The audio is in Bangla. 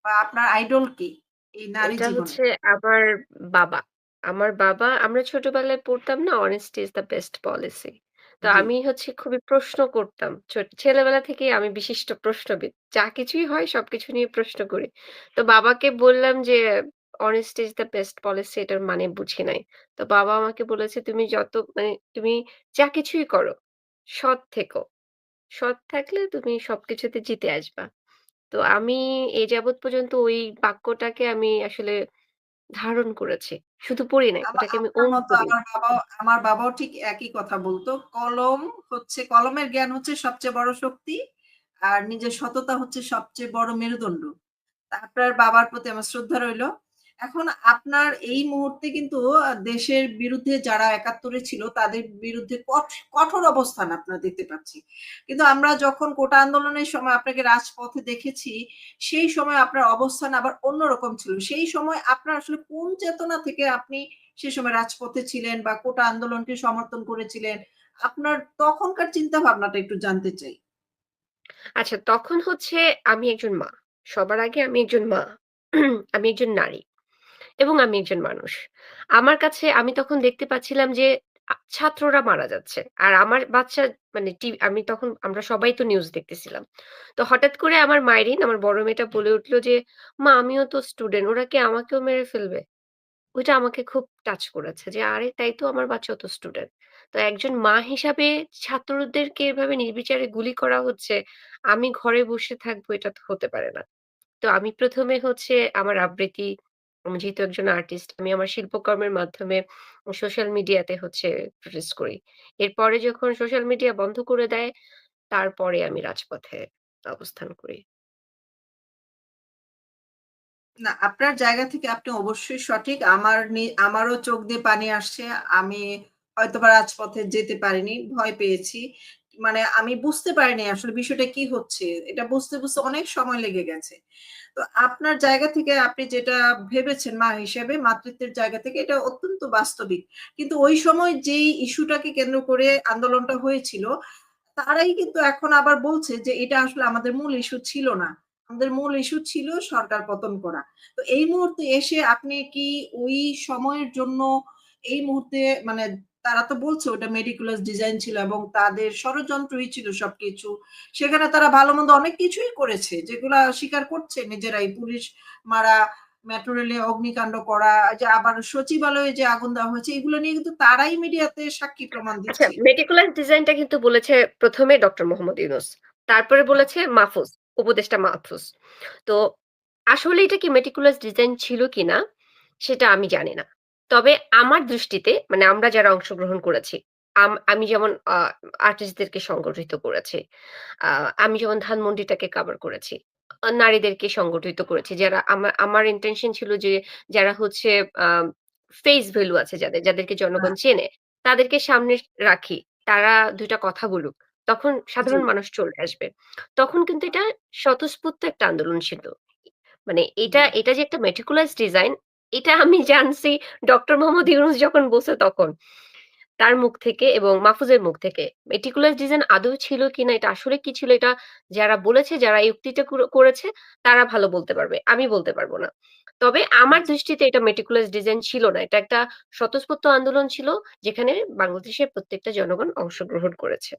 বা আপনার আইডল কে এই নারী এটা জীবনে? হচ্ছে আমার বাবা। আমার বাবা আমরা ছোটবেলায় পড়তাম না 'Honesty is the best policy'। তো জি। আমি হচ্ছে খুবই প্রশ্ন করতাম। ছেলেবেলা থেকেই আমি বিশিষ্ট প্রশ্নবিদ। যা কিছুই হয় সবকিছু নিয়ে প্রশ্ন করি। তো বাবাকে বললাম যে 'Honesty is the best policy' এটার মানে বুঝি নাই। তো বাবা আমাকে বলেছে, "তুমি যত মানে তুমি যা কিছুই করো, সৎ থেকো। সৎ থাকলে তুমি সবকিছুতে জিতে আসবা।" তো আমি এ যাবৎ পর্যন্ত ওই বাক্যটাকে আমি আসলে ধারণ করেছি। শুধু পড়ি নাই। ওটাকে আমি আপনার ওন মতো করি। আমার বাবাও ঠিক একই কথা বলতো। কলমের জ্ঞান হচ্ছে সবচেয়ে বড় শক্তি। আর নিজের সততা হচ্ছে সবচেয়ে বড় মেরুদণ্ড। আপনার বাবার প্রতি আমার শ্রদ্ধা রইলো। এখন আপনার এই মুহূর্তে কিন্তু দেশের বিরুদ্ধে যারা ৭১ এ ছিল তাদের বিরুদ্ধে কঠোর অবস্থান আপনারা দেখতে পাচ্ছি। কিন্তু আমরা যখন কোটা আন্দোলনের সময় আপনাকে রাজপথে দেখেছি, সেই সময় আপনার অবস্থান আবার অন্যরকম ছিল। সেই সময় আপনার আসলে কোন চেতনা থেকে আপনি সে সময় রাজপথে ছিলেন বা কোটা আন্দোলনকে সমর্থন করেছিলেন? আপনার তখনকার চিন্তা ভাবনাটা একটু জানতে চাই। আচ্ছা তখন হচ্ছে আমি একজন মা। সবার আগে আমি একজন মা। আমি একজন নারী এবং আমি একজন মানুষ। আমার কাছে আমি তখন দেখতে পাচ্ছিলাম যে ছাত্ররা মারা যাচ্ছে। আর আমার বাচ্চা মানে আমি তখন আমরা সবাই তো নিউজ দেখতেছিলাম। তো হঠাৎ করে আমার মাইরিন আমার বড় মেয়েটা বলে উঠল যে, "মা আমিও তো স্টুডেন্ট। ওরা কি আমাকেও মেরে ফেলবে?" ওইটা আমাকে খুব টাচ করেছে যে, আরে তাই তো আমার বাচ্চাও তো স্টুডেন্ট। তো একজন মা হিসাবে ছাত্রদেরকে এভাবে নির্বিচারে গুলি করা হচ্ছে, আমি ঘরে বসে থাকবো এটা তো হতে পারে না। তো আমি ১ম এ হচ্ছে আমার আবৃত্তি আমি যেহেতু একজন আর্টিস্ট, আমি আমার শিল্পকর্মের মাধ্যমে সোশ্যাল মিডিয়াতে হচ্ছে প্রোটেস্ট করি। এরপরে যখন সোশ্যাল মিডিয়া বন্ধ করে দেয়, তারপরে আমি রাজপথে অবস্থান করি। না, আপনার জায়গা থেকে আপনি অবশ্যই সঠিক। আমারও চোখ দিয়ে পানি আসছে। আমি হয়তোবা রাজপথে যেতে পারিনি। ভয় পেয়েছি। মানে আমি বুঝতে পারিনি আসলে বিষয়টা কি হচ্ছে। এটা বুঝতে অনেক সময় লেগে গেছে। তো আপনার জায়গা থেকে আপনি যেটা ভেবেছেন মা হিসেবে মাতৃত্বের জায়গা থেকে এটা অত্যন্ত বাস্তবিক। কিন্তু ওই সময় যেই ইস্যুটাকে কেন্দ্র করে আন্দোলনটা হয়েছিল, তারাই কিন্তু এখন আবার বলছে যে এটা আসলে আমাদের মূল ইস্যু ছিল না। আমাদের মূল ইস্যু ছিল সরকার পতন করা। তো এই মুহূর্তে এসে আপনি কি ওই সময়ের জন্য এই মুহূর্তে মানে তারা তো বলছে ওটা meticulous ডিজাইন ছিল এবং তাদের ষড়যন্ত্রই ছিল সবকিছু। সেখানে তারা ভালো-মন্দ অনেক কিছুই করেছে যেগুলা স্বীকার করছে নিজেরাই। পুলিশ মারা, মেট্রো রেলে অগ্নিকাণ্ড করা, যে আবার সচিবালয়ে যে আগুন দেওয়া হয়েছে এগুলো নিয়ে কিন্তু তারাই মিডিয়াতে সাক্ষী প্রমাণ আচ্ছা দিচ্ছিল। মেটিকুলাস ডিজাইনটা কিন্তু বলেছে ১ম এ ডক্টর মোহাম্মদ ইউনুস। তারপরে হ্যাঁ, বলেছে মাহফুজ, উপদেষ্টা মাহফুজ। তো আসলে এটা কি মেটিকুলাস ডিজাইন ছিল কিনা সেটা আমি জানি না। তবে আমার দৃষ্টিতে মানে আমরা যারা অংশগ্রহণ করেছি, আমি যেমন আর্টিস্টদেরকে সংগঠিত করেছি। আ আমি যেমন ধানমন্ডিটাকে কভার করেছি। নারীদেরকে সংগঠিত করেছি। যারা আমার ইনটেনশন ছিল যে যারা হচ্ছে আ ফেস ভ্যালু আছে যাদেরকে হ্যাঁ, জনগণ চেনে তাদেরকে সামনে রাখি। তারা ২ টা কথা বলুক। তখন জি, সাধারণ মানুষ চলে আসবে। তখন কিন্তু এটা স্বতঃস্ফূর্ত একটা আন্দোলন ছিল। মানে জি। এটা যে একটা meticulous ডিজাইন এটা আমি জানছি ডক্টর মোহাম্মদ ইউনুস যখন বলছে তখন। তার মুখ থেকে এবং মাহফুজের মুখ থেকে। meticulous ডিজাইন আদৌ ছিল কিনা এটা আসলে কি ছিল এটা যারা বলেছে, যারা এই উক্তিটা করেছে তারা ভালো বলতে পারবে। আমি বলতে পারব না। তবে আমার আচ্ছা। দৃষ্টিতে এটা meticulous ডিজাইন ছিল না। এটা একটা স্বতঃস্ফূর্ত আন্দোলন ছিল যেখানে বাংলাদেশের প্রত্যেকটা জনগণ অংশগ্রহণ করেছে।